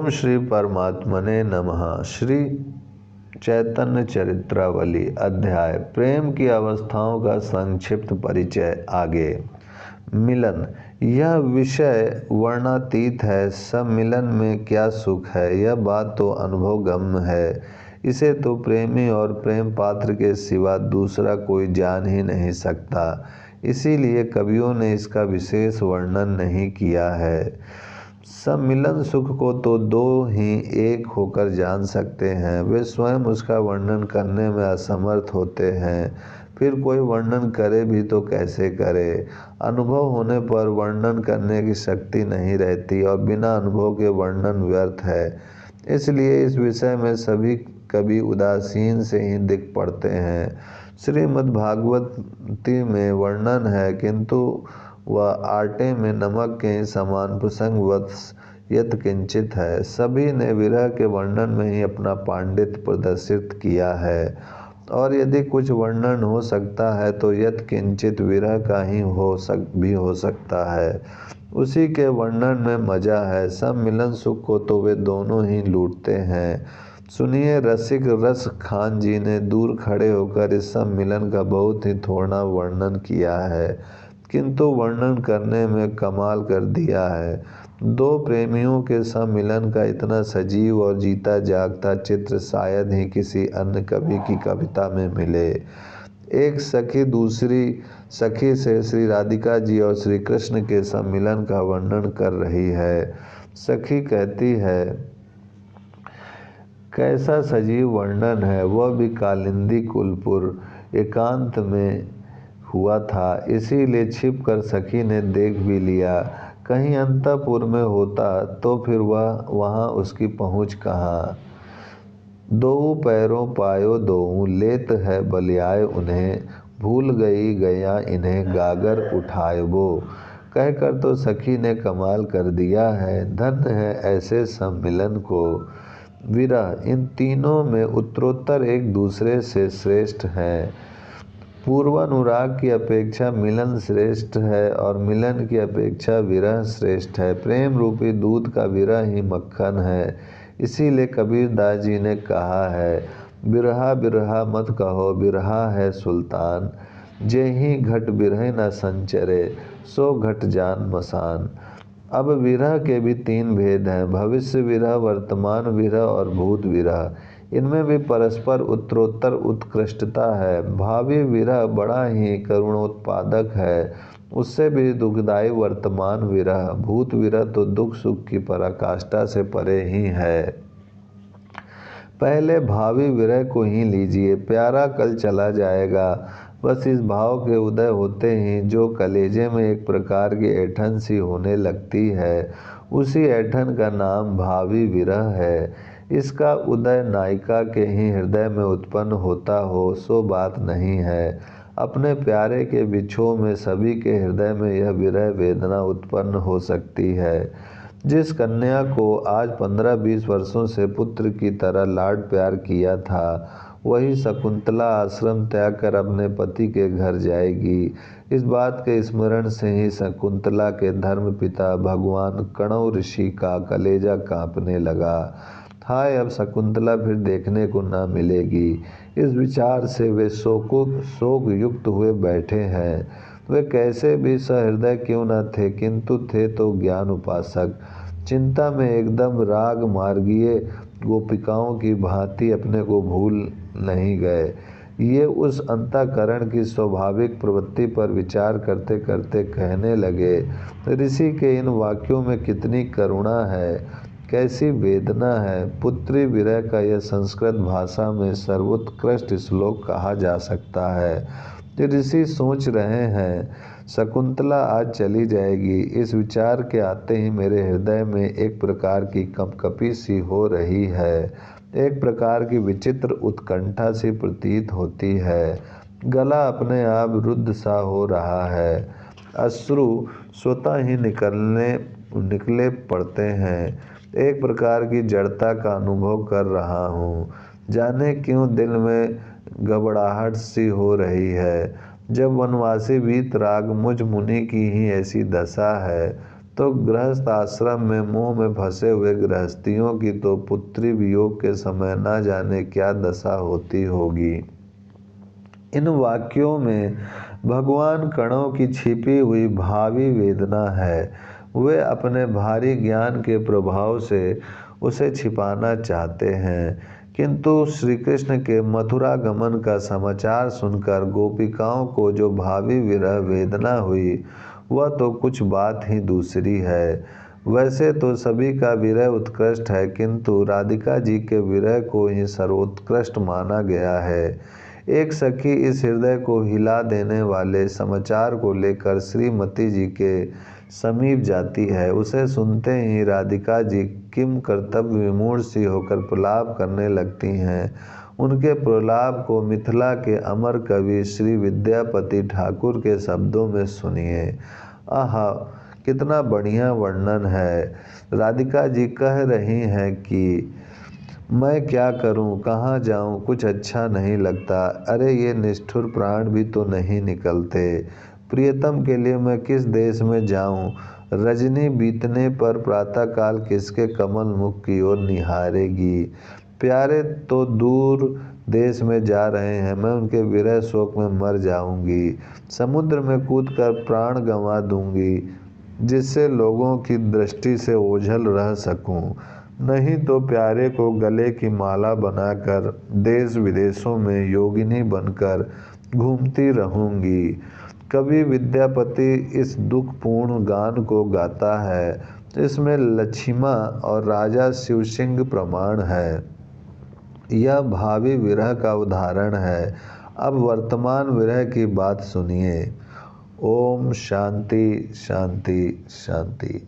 ओम श्री परमात्मने नमः। श्री चैतन्य चरित्रावली अध्याय प्रेम की अवस्थाओं का संक्षिप्त परिचय। आगे मिलन। यह विषय वर्णातीत है। सब मिलन में क्या सुख है, यह बात तो अनुभवगम्य है। इसे तो प्रेमी और प्रेम पात्र के सिवा दूसरा कोई जान ही नहीं सकता। इसीलिए कवियों ने इसका विशेष वर्णन नहीं किया है। सम्मिलन सुख को तो दो ही एक होकर जान सकते हैं। वे स्वयं उसका वर्णन करने में असमर्थ होते हैं। फिर कोई वर्णन करे भी तो कैसे करे। अनुभव होने पर वर्णन करने की शक्ति नहीं रहती और बिना अनुभव के वर्णन व्यर्थ है। इसलिए इस विषय में सभी कवि उदासीन से ही दिख पड़ते हैं। श्रीमद्भागवती में वर्णन है, किंतु वह आटे में नमक के समान प्रसंगवश यत्किंचित है। सभी ने विरह के वर्णन में ही अपना पांडित्य प्रदर्शित किया है, और यदि कुछ वर्णन हो सकता है तो यत्किंचित विरह का ही हो सकता है। उसी के वर्णन में मजा है। सब मिलन सुख को तो वे दोनों ही लूटते हैं। सुनिए, रसिक रस खान जी ने दूर खड़े होकर इस सब मिलन का बहुत ही थोड़ा वर्णन किया है, किंतु वर्णन करने में कमाल कर दिया है। दो प्रेमियों के सम्मिलन का इतना सजीव और जीता जागता चित्र शायद ही किसी अन्य कवि की कविता में मिले। एक सखी दूसरी सखी से श्री राधिका जी और श्री कृष्ण के सम्मिलन का वर्णन कर रही है। सखी कहती है, कैसा सजीव वर्णन है, वह भी कालिंदी कुलपुर एकांत में हुआ था, इसीलिए छिपकर सखी ने देख भी लिया। कहीं अंतपुर में होता तो फिर वह वहाँ उसकी पहुँच कहाँ। दो पैरों पायो दोऊ लेत है बलियाए उन्हें, भूल गई गया इन्हें गागर उठाएबो। कहकर तो सखी ने कमाल कर दिया है। धन्य है ऐसे सम्मिलन को। विरह इन तीनों में उत्तरोत्तर एक दूसरे से श्रेष्ठ हैं। पूर्वानुराग की अपेक्षा मिलन श्रेष्ठ है और मिलन की अपेक्षा विरह श्रेष्ठ है। प्रेम रूपी दूध का विरह ही मक्खन है। इसीलिए कबीरदास जी ने कहा है, बिरहा बिरहा मत कहो, बिरहा है सुल्तान। जेहि घट बिरह न संचरे, सो घट जान मसान। अब विरह के भी तीन भेद हैं, भविष्य विरह, वर्तमान विरह और भूत विरह। इनमें भी परस्पर उत्तरोत्तर उत्कृष्टता है। भावी विरह बड़ा ही करुणोत्पादक है, उससे भी दुखदायी वर्तमान विरह। भूत विरह तो दुख सुख की पराकाष्ठा से परे ही है। पहले भावी विरह को ही लीजिए। प्यारा कल चला जाएगा, बस इस भाव के उदय होते ही जो कलेजे में एक प्रकार की ऐंठन सी होने लगती है, उसी ऐंठन का नाम भावी विरह है। इसका उदय नायिका के ही हृदय में उत्पन्न होता हो सो बात नहीं है। अपने प्यारे के विछोह में सभी के हृदय में यह विरह वेदना उत्पन्न हो सकती है। जिस कन्या को आज 15-20 वर्षों से पुत्र की तरह लाड प्यार किया था, वही शकुंतला आश्रम त्याग कर अपने पति के घर जाएगी। इस बात के स्मरण से ही शकुंतला के धर्मपिता भगवान कणव ऋषि का कलेजा कांपने लगा। हाय, अब शकुंतला फिर देखने को ना मिलेगी। इस विचार से वे शोक युक्त हुए बैठे हैं। वे कैसे भी सहृदय क्यों न थे, किंतु थे तो ज्ञान उपासक। चिंता में एकदम राग मार्गीय गोपिकाओं की भांति अपने को भूल नहीं गए। ये उस अंतःकरण की स्वाभाविक प्रवृत्ति पर विचार करते करते कहने लगे, ऋषि के इन वाक्यों में कितनी करुणा है, कैसी वेदना है। पुत्री विरह का यह संस्कृत भाषा में सर्वोत्कृष्ट श्लोक कहा जा सकता है। ऋषि सोच रहे हैं, शकुंतला आज चली जाएगी। इस विचार के आते ही मेरे हृदय में एक प्रकार की कंपकपी सी हो रही है, एक प्रकार की विचित्र उत्कंठा सी प्रतीत होती है। गला अपने आप रुद्ध सा हो रहा है। अश्रु स्वतः ही निकले पड़ते हैं। एक प्रकार की जड़ता का अनुभव कर रहा हूँ। जाने क्यों दिल में घबराहट सी हो रही है। जब वनवासी वीतराग मुझ मुनि की ही ऐसी दशा है, तो गृहस्थ आश्रम में मोह में फंसे हुए गृहस्थियों की तो पुत्री वियोग के समय न जाने क्या दशा होती होगी। इन वाक्यों में भगवान कणों की छिपी हुई भावी वेदना है। वे अपने भारी ज्ञान के प्रभाव से उसे छिपाना चाहते हैं, किंतु श्री कृष्ण के मथुरा गमन का समाचार सुनकर गोपिकाओं को जो भावी विरह वेदना हुई वह तो कुछ बात ही दूसरी है। वैसे तो सभी का विरह उत्कृष्ट है, किंतु राधिका जी के विरह को ही सर्वोत्कृष्ट माना गया है। एक सखी इस हृदय को हिला देने वाले समाचार को लेकर श्रीमती जी के समीप जाती है। उसे सुनते ही राधिका जी किम कर्तव्य विमूढ़ सी होकर प्रलाप करने लगती हैं। उनके प्रलाप को मिथिला के अमर कवि श्री विद्यापति ठाकुर के शब्दों में सुनिए। आहा, कितना बढ़िया वर्णन है। राधिका जी कह रही हैं कि मैं क्या करूं, कहाँ जाऊं, कुछ अच्छा नहीं लगता। अरे ये निष्ठुर प्राण भी तो नहीं निकलते। प्रियतम के लिए मैं किस देश में जाऊं। रजनी बीतने पर प्रातःकाल किसके कमल मुख की ओर निहारेगी। प्यारे तो दूर देश में जा रहे हैं, मैं उनके विरह शोक में मर जाऊंगी। समुद्र में कूदकर प्राण गंवा दूंगी, जिससे लोगों की दृष्टि से ओझल रह सकूं। नहीं तो प्यारे को गले की माला बनाकर देश विदेशों में योगिनी बनकर घूमती रहूंगी। कवि विद्यापति इस दुखपूर्ण गान को गाता है। इसमें लक्ष्मा और राजा शिवसिंह प्रमाण है। यह भावी विरह का उदाहरण है। अब वर्तमान विरह की बात सुनिए। ओम शांति शांति शांति।